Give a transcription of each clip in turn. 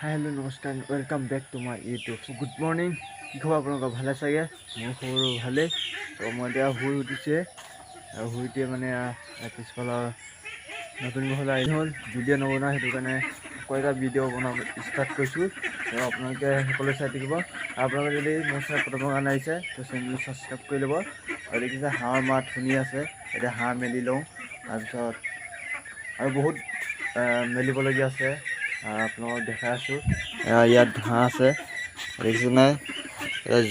হাই hello' নমস্কাৰ welcome back to my YouTube. So' good morning. কি খবৰ আপোনালোকৰ? ভালে চাগে? মোৰ খবৰো ভালেই। ত' মই এতিয়া শুই উঠিছে আৰু শুই উঠিয়ে মানে পিছফালৰ নতুন ঘৰলৈ আহি হ'ল। ভিডিঅ' নবনাওঁ, সেইটো কাৰণে আকৌ এটা ভিডিঅ' বনাব ষ্টাৰ্ট কৰিছোঁ। ত' আপোনালোকে সকলোৱে চাই থাকিব। আপোনালোকে যদি মোৰ চেনেল প্ৰথমৰ কাৰণে আহিছে ত' চেনেলটো ছাবস্ক্ৰাইব কৰি ল'ব। আৰু দেখিছে হাঁহৰ মাত শুনি আছে, এতিয়া হাঁহ মেলি লওঁ। তাৰপিছত আৰু বহুত মেলিবলগীয়া আছে, আপোনালোকক দেখাই আছোঁ। ইয়াত ঘাঁহ আছে, দেখিছোঁ নাই?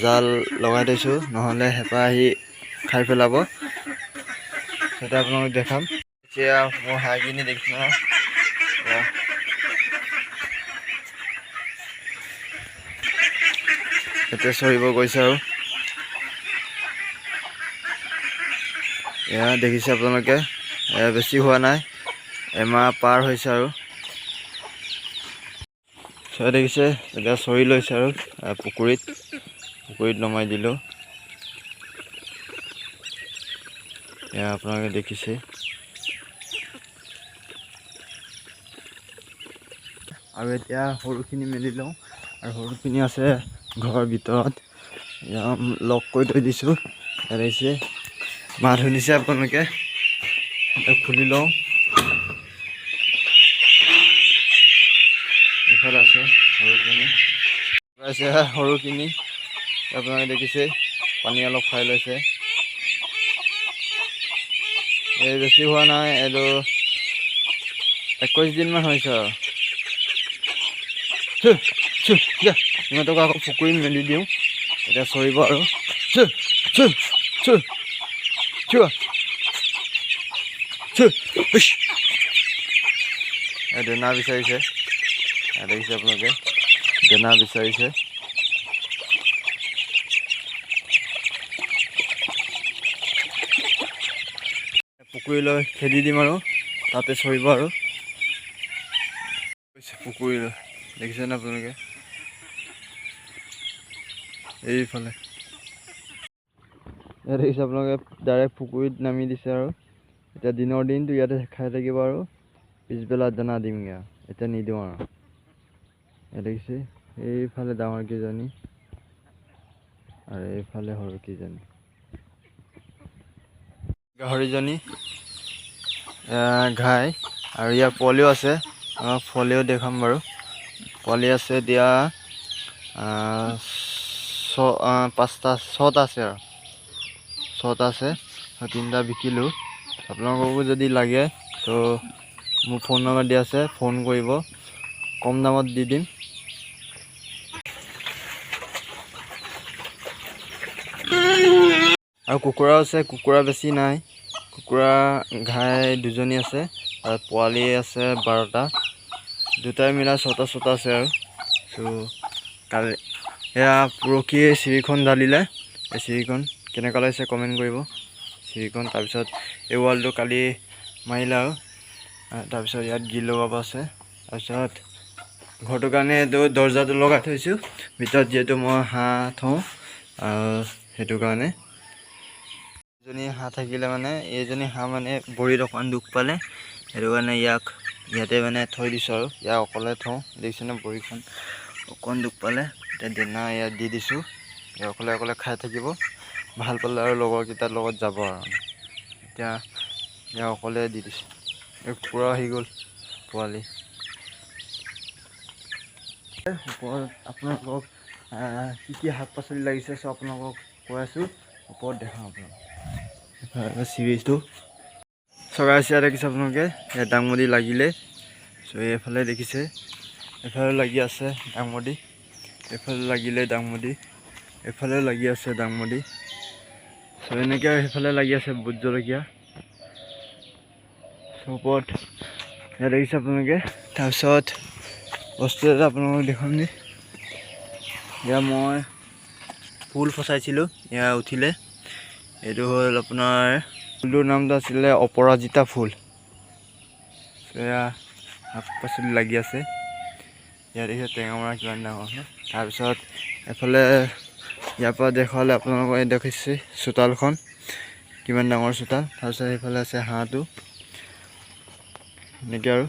জাল লগাই থৈছোঁ, নহ'লে হেঁপাহ আহি খাই পেলাব। এতিয়া আপোনালোকক দেখাম। এতিয়া মোৰ হাঁহখিনি দেখিছোঁ নহয়, এতিয়া চৰিব গৈছে আৰু এয়া দেখিছে আপোনালোকে, বেছি হোৱা নাই, এমাহ পাৰ হৈছে আৰু চৰাই দেখিছে। এতিয়া চৰি লৈছে আৰু পুখুৰীত নমাই দিলোঁ। এয়া আপোনালোকে দেখিছে। আৰু এতিয়া সৰুখিনি মেলি লওঁ, আৰু সৰুখিনি আছে ঘৰৰ ভিতৰত, লক কৰি থৈ দিছোঁ। দেখিছে মাত শুনিছে আপোনালোকে, খুলি লওঁ। এইফালে আছে সৰুখিনি আপোনালোকে দেখিছে, পানী অলপ খাই লৈছে। এই বেছি হোৱা নাই, এইটো 21 দিনমান হৈছে আৰু সিহঁতক আকৌ পুখুৰীত মেলি দিওঁ, এতিয়া চৰিব আৰু দানা বিচাৰিছে, দেখিছে আপোনালোকে, দানা বিচাৰিছে। পুখুৰীলৈ খেদি দিম আৰু তাতে চৰিব আৰু পুখুৰীলৈ, দেখিছেনে আপোনালোকে? এইফালে ইয়াত দেখিছে আপোনালোকে, ডাইৰেক্ট পুখুৰীত নামি দিছে আৰু এতিয়া দিনৰ দিনটো ইয়াতে খাই থাকিব আৰু পিছবেলা দানা দিমগৈ আৰু এতিয়া নিদিওঁ আৰু। ইয়াত দেখিছে এইফালে ডাঙৰ কেইজনী আৰু এইফালে সৰু কেইজনী, গাহৰিজনী ঘাই, আৰু ইয়াৰ পোৱালিও আছে। পোৱালিও দেখাম বাৰু। পোৱালি আছে এতিয়া 6টা আছে, আৰু 6টা আছে, 3টা বিকিলোঁ। আপোনালোককো যদি লাগে তো মোৰ ফোন নম্বৰ দিয়া আছে, ফোন কৰিব, কম দামত দি দিম। আৰু কুকুৰাও আছে, কুকুৰা বেছি নাই, কুকুৰা ঘাই 2জনী আছে, আৰু পোৱালি আছে 12টা, দুটাই মিলাই 6টা আছে আৰু। চ' কালি এয়া পৰহি চিৰিখন ঢালিলে, এই চিৰিখন কেনেকুৱা লাগিছে কমেণ্ট কৰিব। চিৰিখন তাৰপিছত এই ৱালটো কালি মাৰিলে আৰু তাৰপিছত ইয়াত গিল লগাব আছে। তাৰপিছত ঘৰটোৰ কাৰণে এইটো দৰ্জাটো লগাই থৈছোঁ, ভিতৰত যিহেতু মই হাঁহ থওঁ, সেইটো কাৰণে। এজনী হাঁহ থাকিলে মানে, এইজনী হাঁহ মানে ভৰিত অকণমান দুখ পালে, সেইটো কাৰণে ইয়াতে মানে থৈ দিছোঁ আৰু ইয়াক অকলে থওঁ। দেখিছেনে ভৰিখন অকণমান দুখ পালে, এতিয়া দানা ইয়াত দি দিছোঁ, ইয়াক অকলে খাই থাকিব। ভাল পালে আৰু লগৰকেইটাৰ লগত যাব আৰু এতিয়া ইয়াক অকলে দি দিছোঁ। এই কুকুৰা আহি গ'ল পোৱালি। ওপৰত আপোনালোকক কি শাক পাচলি লাগিছে চব আপোনালোকক কৈ আছোঁ, ওপৰত দেখাওঁ আপোনালোকক চিৰিজটো। চগাইছে দেখিছে আপোনালোকে, দাংবডি লাগিলে। চ' এইফালে দেখিছে, এইফালে লাগি আছে দাংবডি, এইফালে লাগিলে দাংবডি, এইফালেও লাগি আছে দাংবডি। চ' এনেকৈ সেইফালে লাগি আছে ভোট জলকীয়া। চ' ওপৰত ইয়াত দেখিছে আপোনালোকে। তাৰপিছত বস্তু এটা আপোনালোকক দেখাম নি, এয়া মই ফুল ফচাইছিলোঁ, এয়া উঠিলে। এইটো হ'ল আপোনাৰ ফুলটোৰ নামটো আছিলে অপৰাজিতা ফুল। এয়া শাক পাচলি লাগি আছে, ইয়াত দেখিছে টেঙামৰা কিমান ডাঙৰ হয়। তাৰপিছত এফালে ইয়াৰ পৰা দেখুৱালে আপোনালোকে দেখিছে চোতালখন কিমান ডাঙৰ চোতাল। তাৰপিছত সেইফালে আছে হাঁহটো, এনেকৈ আৰু